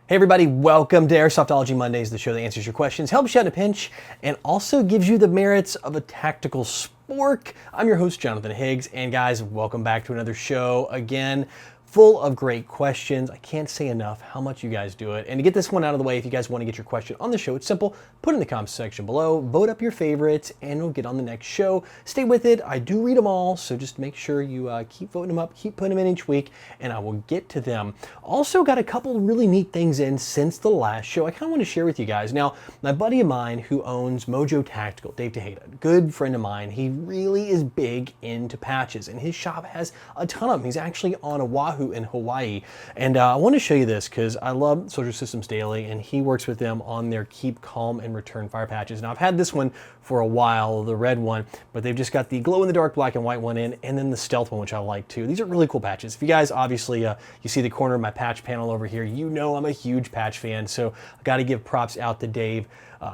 Hey everybody, welcome to Airsoftology Mondays, the show that answers your questions, helps you out in a pinch, and also gives you the merits of a tactical spork. I'm your host, Jonathan Higgs, and guys, welcome back to another show. Again, full of great questions. I can't say enough how much you guys do it. And to get this one out of the way, if you guys want to get your question on the show, it's simple. Put it in the comments section below, vote up your favorites, and we'll get on the next show. Stay with it. I do read them all, so just make sure you keep voting them up, keep putting them in each week, and I will get to them. Also got a couple really neat things in since the last show I kind of want to share with you guys. Now, my buddy of mine who owns Mojo Tactical, Dave Tejeda, good friend of mine, he really is big into patches, and his shop has a ton of them. He's actually on Oahu in Hawaii, and I want to show you this because I love Soldier Systems Daily, and he works with them on their Keep Calm and Return Fire patches. Now, I've had this one for a while, the red one, but they've just got the glow-in-the-dark black and white one in, and then the stealth one, which I like too. These are really cool patches. If you guys obviously you see the corner of my patch panel over here, you know I'm a huge patch fan, so I got to give props out to Dave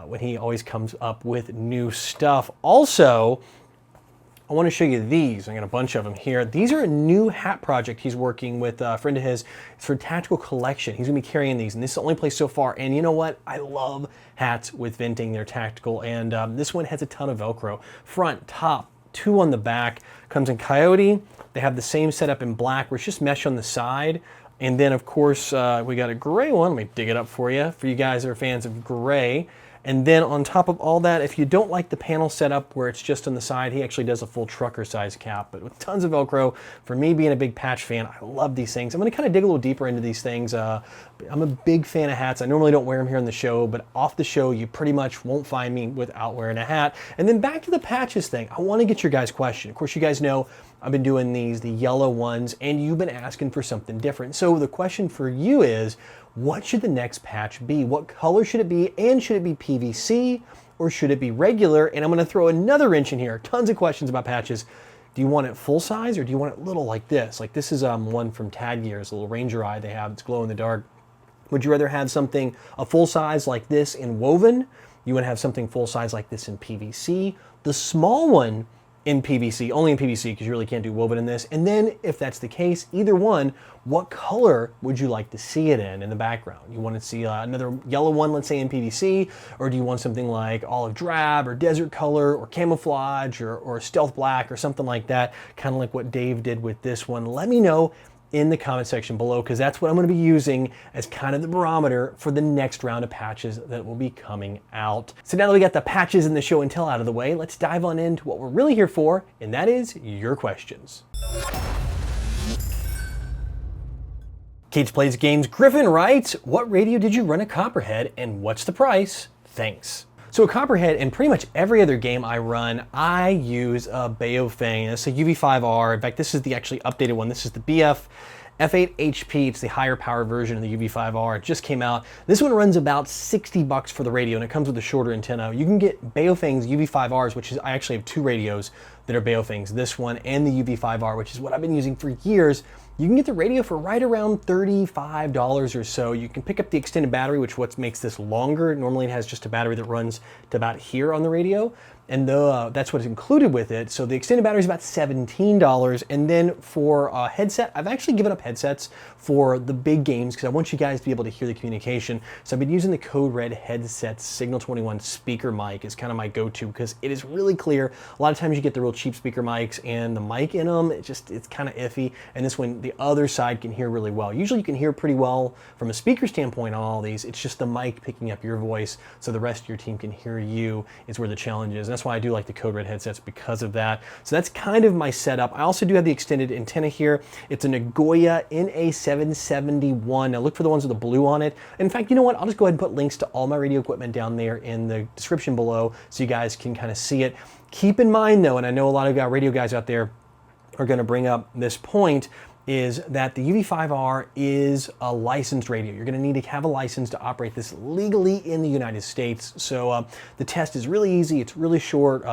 when he always comes up with new stuff. Also, I want to show you these. I got a bunch of them here. These are a new hat project he's working with a friend of his. It's for Tactical Collection. He's going to be carrying these, and this is the only place so far. And you know what? I love hats with venting. They're tactical, and this one has a ton of Velcro. Front, top, two on the back. Comes in Coyote. They have the same setup in black, where it's just mesh on the side. And then, of course, we got a gray one. Let me dig it up for you guys that are fans of gray. And then on top of all that, if you don't like the panel setup where it's just on the side, he actually does a full trucker size cap, but with tons of Velcro. For me being a big patch fan, I love these things. I'm gonna kind of dig a little deeper into these things. I'm a big fan of hats. I normally don't wear them here on the show, but off the show, you pretty much won't find me without wearing a hat. And then back to the patches thing, I wanna get your guys' question. Of course, you guys know I've been doing these, the yellow ones, and you've been asking for something different. So the question for you is, what should the next patch be? What color should it be? And should it be PVC or should it be regular? And I'm gonna throw another wrench in here. Tons of questions about patches. Do you want it full size or do you want it little like this? Like this is one from Tag Gears, a little Ranger Eye they have. It's glow in the dark. Would you rather have something a full size like this in woven? You would have something full size like this in PVC. The small one in PVC, only in PVC because you really can't do woven in this. And then if that's the case, either one, what color would you like to see it in the background? You want to see another yellow one, let's say in PVC, or do you want something like olive drab or desert color or camouflage or stealth black or something like that, kind of like what Dave did with this one? Let me know in the comment section below, because that's what I'm going to be using as kind of the barometer for the next round of patches that will be coming out. So now that we got the patches and the show and tell out of the way, let's dive on into what we're really here for, and that is your questions. Cage Plays Games Griffin writes, what radio did you run at Copperhead and what's the price? Thanks. So at Copperhead and pretty much every other game I run, I use a Baofeng. It's a UV5R. In fact, this is the actually updated one. This is the BF F8 HP. It's the higher power version of the UV5R. It just came out. This one runs about 60 bucks for the radio, and it comes with a shorter antenna. You can get Baofeng's UV5Rs, which is, I actually have two radios that are Baofeng's, this one and the UV5R, which is what I've been using for years. You can get the radio for right around $35 or so. You can pick up the extended battery, which what makes this longer. Normally it has just a battery that runs to about here on the radio, and that's what's included with it. So the extended battery is about $17. And then for a headset, I've actually given up headsets for the big games because I want you guys to be able to hear the communication. So I've been using the Code Red headset Signal 21 speaker mic is kind of my go-to because it is really clear. A lot of times you get the real cheap speaker mics and the mic in them, it's kind of iffy. And this one, the other side can hear really well. Usually you can hear pretty well from a speaker standpoint on all these. It's just the mic picking up your voice so the rest of your team can hear you is where the challenge is. And that's why I do like the Code Red headsets, because of that. So that's kind of my setup. I also do have the extended antenna here. It's a Nagoya NA771. Now look for the ones with the blue on it. In fact, you know what? I'll just go ahead and put links to all my radio equipment down there in the description below so you guys can kind of see it. Keep in mind though, and I know a lot of radio guys out there are going to bring up this point, is that the UV5R is a licensed radio. You're gonna need to have a license to operate this legally in the United States. So the test is really easy, it's really short,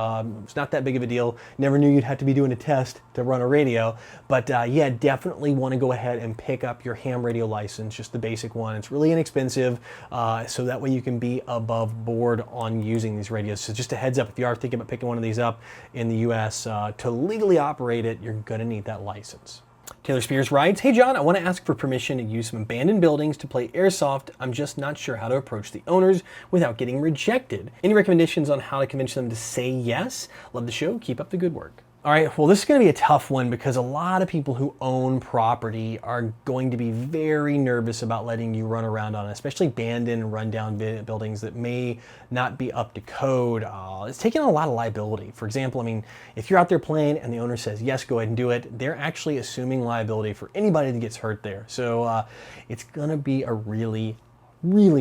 it's not that big of a deal. Never knew you'd have to be doing a test to run a radio, but yeah, definitely wanna go ahead and pick up your ham radio license, just the basic one. It's really inexpensive, so that way you can be above board on using these radios. So just a heads up, if you are thinking about picking one of these up in the US, to legally operate it, you're gonna need that license. Taylor Spears writes, "Hey John, I want to ask for permission to use some abandoned buildings to play airsoft. I'm just not sure how to approach the owners without getting rejected. Any recommendations on how to convince them to say yes? Love the show. Keep up the good work." All right, well, this is going to be a tough one because a lot of people who own property are going to be very nervous about letting you run around on it, especially abandoned, rundown buildings that may not be up to code. It's taking on a lot of liability. For example, I mean, if you're out there playing and the owner says, yes, go ahead and do it, they're actually assuming liability for anybody that gets hurt there. So it's going to be a really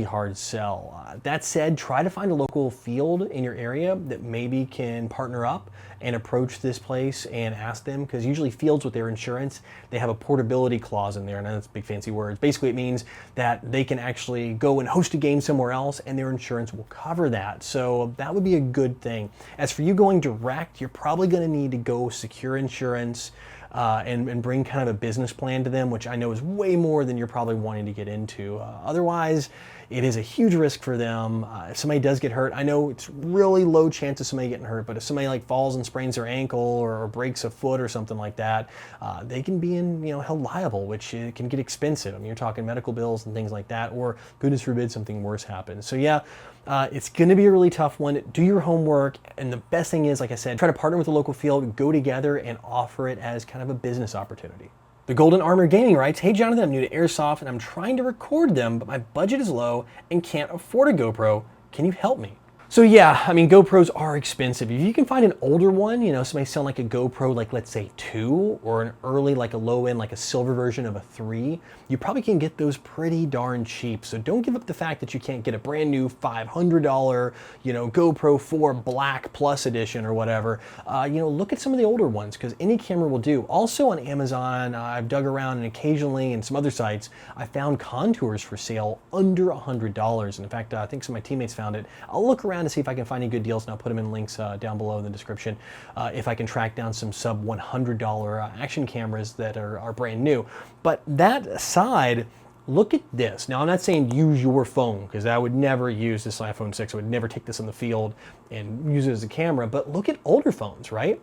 hard sell. That said, try to find a local field in your area that maybe can partner up and approach this place and ask them, because usually fields with their insurance, they have a portability clause in there, and that's big fancy words. Basically, it means that they can actually go and host a game somewhere else and their insurance will cover that. So that would be a good thing. As for you going direct, you're probably going to need to go secure insurance and bring kind of a business plan to them, which I know is way more than you're probably wanting to get into. Otherwise, it is a huge risk for them. If somebody does get hurt, I know it's really low chance of somebody getting hurt, but if somebody like falls and sprains their ankle or breaks a foot or something like that, they can be held liable, which can get expensive. I mean, you're talking medical bills and things like that, or goodness forbid something worse happens. So yeah, it's going to be a really tough one. Do your homework, and the best thing is, like I said, try to partner with a local field, go together and offer it as kind of a business opportunity. The Golden Armor Gaming writes, "Hey Jonathan, I'm new to Airsoft and I'm trying to record them, but my budget is low and can't afford a GoPro. Can you help me?" So yeah, I mean, GoPros are expensive. If you can find an older one, somebody selling like a GoPro, like let's say 2, or an early, like a low end, like a silver version of a 3, you probably can get those pretty darn cheap. So don't give up the fact that you can't get a brand new $500, GoPro 4 Black Plus Edition or whatever. Look at some of the older ones, because any camera will do. Also on Amazon, I've dug around, and occasionally in some other sites, I found contours for sale under $100. And in fact, I think some of my teammates found it. I'll look around to see if I can find any good deals, and I'll put them in links down below in the description if I can track down some sub $100 action cameras that are brand new. But that aside, look at this. Now, I'm not saying use your phone, because I would never use this iPhone 6. I would never take this in the field and use it as a camera, but look at older phones, right?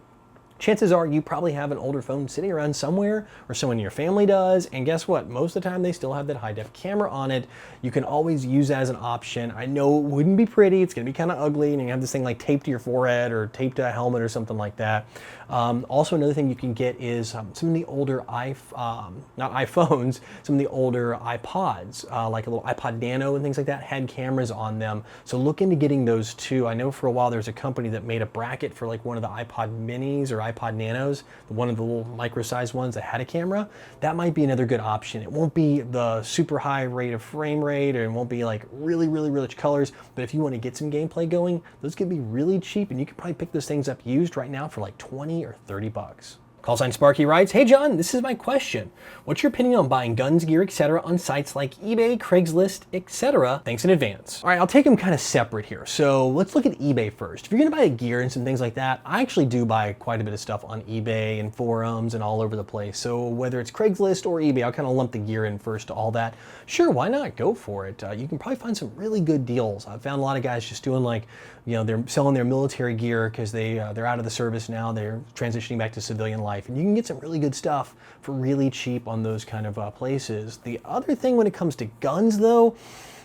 Chances are you probably have an older phone sitting around somewhere, or someone in your family does, and guess what? Most of the time they still have that high-def camera on it. You can always use that as an option. I know it wouldn't be pretty, it's gonna be kind of ugly, and you have this thing like taped to your forehead or taped to a helmet or something like that. Also, another thing you can get is some of the older not iPhones, some of the older iPods, like a little iPod Nano and things like that, had cameras on them. So look into getting those too. I know for a while there was a company that made a bracket for like one of the iPod Minis or iPod Nanos, one of the little micro-sized ones that had a camera. That might be another good option. It won't be the super high rate of frame rate, or it won't be like really rich colors, but if you want to get some gameplay going, those can be really cheap, and you can probably pick those things up used right now for like 20 or 30 bucks. Callsign Sparky writes, "Hey John, this is my question. What's your opinion on buying guns, gear, etc. on sites like eBay, Craigslist, etc.? Thanks in advance." All right, I'll take them kind of separate here. So let's look at eBay first. If you're gonna buy gear and some things like that, I actually do buy quite a bit of stuff on eBay and forums and all over the place. So whether it's Craigslist or eBay, I'll kind of lump the gear in first to all that. Sure, why not? Go for it. You can probably find some really good deals. I've found a lot of guys just doing like, they're selling their military gear because they're out of the service now. They're transitioning back to civilian life, and you can get some really good stuff for really cheap on those kind of places. The other thing when it comes to guns, though,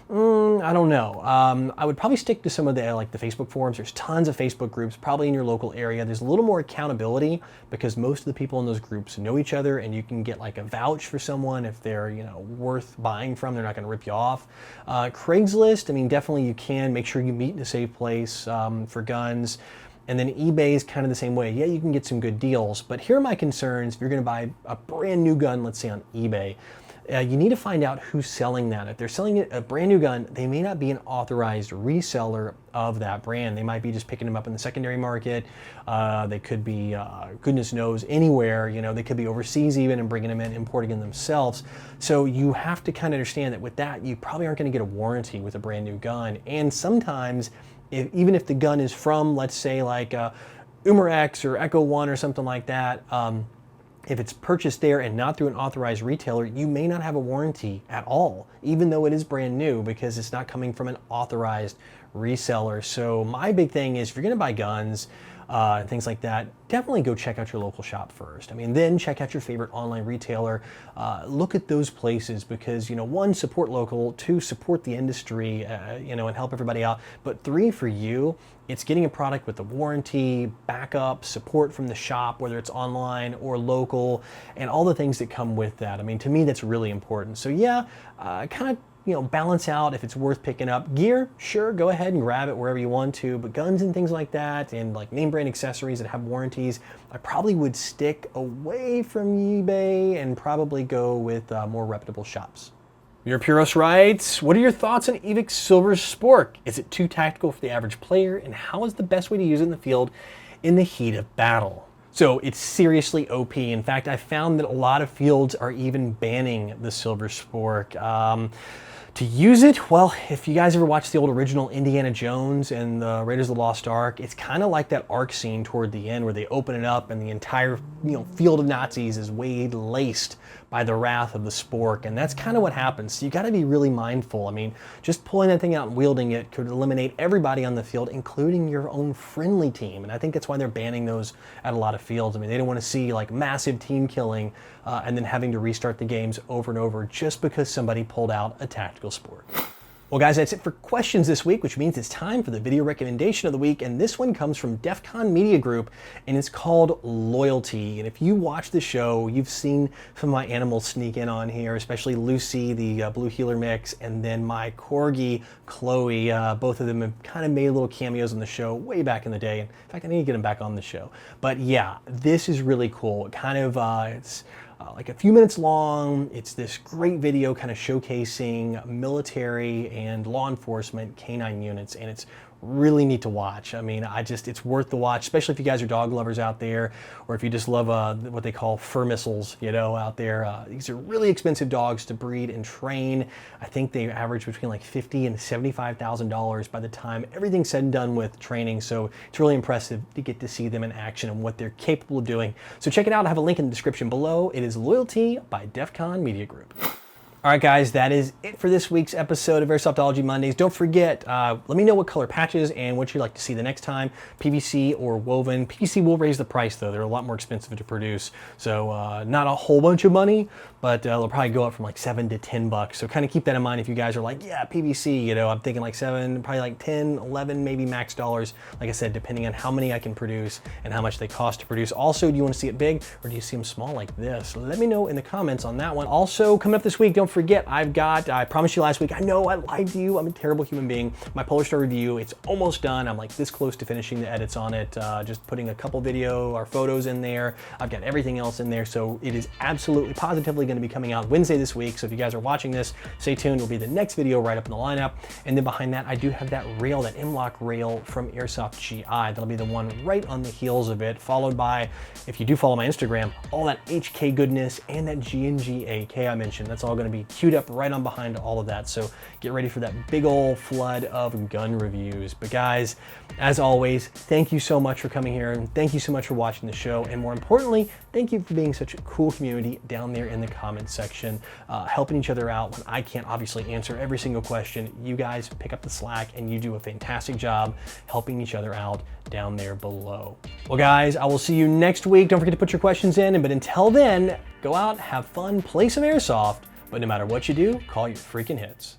I don't know. I would probably stick to some of the the Facebook forums. There's tons of Facebook groups, probably in your local area. There's a little more accountability because most of the people in those groups know each other, and you can get like a vouch for someone if they're worth buying from. They're not going to rip you off. Craigslist, I mean, definitely you can make sure you meet in a safe place for guns. And then eBay is kind of the same way. Yeah, you can get some good deals, but here are my concerns. If you're going to buy a brand new gun, let's say on eBay, you need to find out who's selling that. If they're selling a brand new gun, they may not be an authorized reseller of that brand. They might be just picking them up in the secondary market. They could be, goodness knows, anywhere. They could be overseas even and bringing them in, importing them themselves. So you have to kind of understand that with that, you probably aren't going to get a warranty with a brand new gun. And sometimes, even if the gun is from, let's say, like Umarex or Echo One or something like that, if it's purchased there and not through an authorized retailer, you may not have a warranty at all, even though it is brand new, because it's not coming from an authorized reseller. So my big thing is, if you're gonna buy guns, and things like that, definitely go check out your local shop first. I mean, then check out your favorite online retailer. Look at those places because, you know, one, support local, two, support the industry, you know, and help everybody out. But three, for you, it's getting a product with the warranty, backup, support from the shop, whether it's online or local, and all the things that come with that. I mean, to me, that's really important. So yeah, kind of, you know, balance out if it's worth picking up. Gear, sure, go ahead and grab it wherever you want to, but guns and things like that, and like name brand accessories that have warranties, I probably would stick away from eBay and probably go with more reputable shops. Your Puros writes, what are your thoughts on Evix Silver Spork? Is it too tactical for the average player, and how is the best way to use it in the field in the heat of battle? So it's seriously OP. In fact, I found that a lot of fields are even banning the Silver Spork. To use it, well, if you guys ever watched the old original Indiana Jones and the Raiders of the Lost Ark, it's kind of like that Ark scene toward the end where they open it up and the entire, you know, field of Nazis is laced by the wrath of the spork, and that's kind of what happens. So you got to be really mindful. I mean, just pulling that thing out and wielding it could eliminate everybody on the field, including your own friendly team, and I think that's why they're banning those at a lot of fields. I mean, they don't want to see like massive team killing and then having to restart the games over and over just because somebody pulled out a tactical sport. Well guys, that's it for questions this week, which means it's time for the video recommendation of the week, and this one comes from DEF CON Media Group, and it's called Loyalty. And if you watch the show, you've seen some of my animals sneak in on here, especially Lucy, the blue heeler mix, and then my corgi, Chloe. Both of them have kind of made little cameos on the show way back in the day. In fact, I need to get them back on the show. But yeah, this is really cool. It kind of, it's like a few minutes long. It's this great video kind of showcasing military and law enforcement canine units, and it's really neat to watch. I mean, it's worth the watch, especially if you guys are dog lovers out there, or if you just love what they call fur missiles, you know, out there. These are really expensive dogs to breed and train. I think they average between like $50,000 and $75,000 by the time everything's said and done with training. So it's really impressive to get to see them in action and what they're capable of doing. So check it out. I have a link in the description below. It is Loyalty by DEF CON Media Group. All right, guys, that is it for this week's episode of Airsoftology Mondays. Don't forget, let me know what color patches and what you'd like to see the next time, PVC or woven. PVC will raise the price, though. They're a lot more expensive to produce. So not a whole bunch of money, but they'll probably go up from like $7 to $10. So kind of keep that in mind if you guys are like, yeah, PVC, you know, I'm thinking like 7, probably like 10, 11, maybe max dollars. Like I said, depending on how many I can produce and how much they cost to produce. Also, do you want to see it big or do you see them small like this? Let me know in the comments on that one. Also, coming up this week, don't forget, I promised you last week, I know I lied to you, I'm a terrible human being. My Polar Star review, it's almost done. I'm like this close to finishing the edits on it, just putting a couple video or photos in there. I've got everything else in there, so it is absolutely positively going to be coming out Wednesday this week. So if you guys are watching this, stay tuned. It'll be the next video right up in the lineup. And then behind that, I do have that rail, that M-Lock rail from Airsoft GI. That'll be the one right on the heels of it, followed by, if you do follow my Instagram, all that HK goodness and that G&G AK I mentioned. That's all going to be queued up right on behind all of that. So get ready for that big old flood of gun reviews. But guys, as always, thank you so much for coming here, and thank you so much for watching the show. And more importantly, thank you for being such a cool community down there in the comments section, helping each other out when I can't obviously answer every single question. You guys pick up the slack and you do a fantastic job helping each other out down there below. Well guys, I will see you next week. Don't forget to put your questions in, but until then, go out, have fun, play some airsoft, but no matter what you do, call your freaking hits.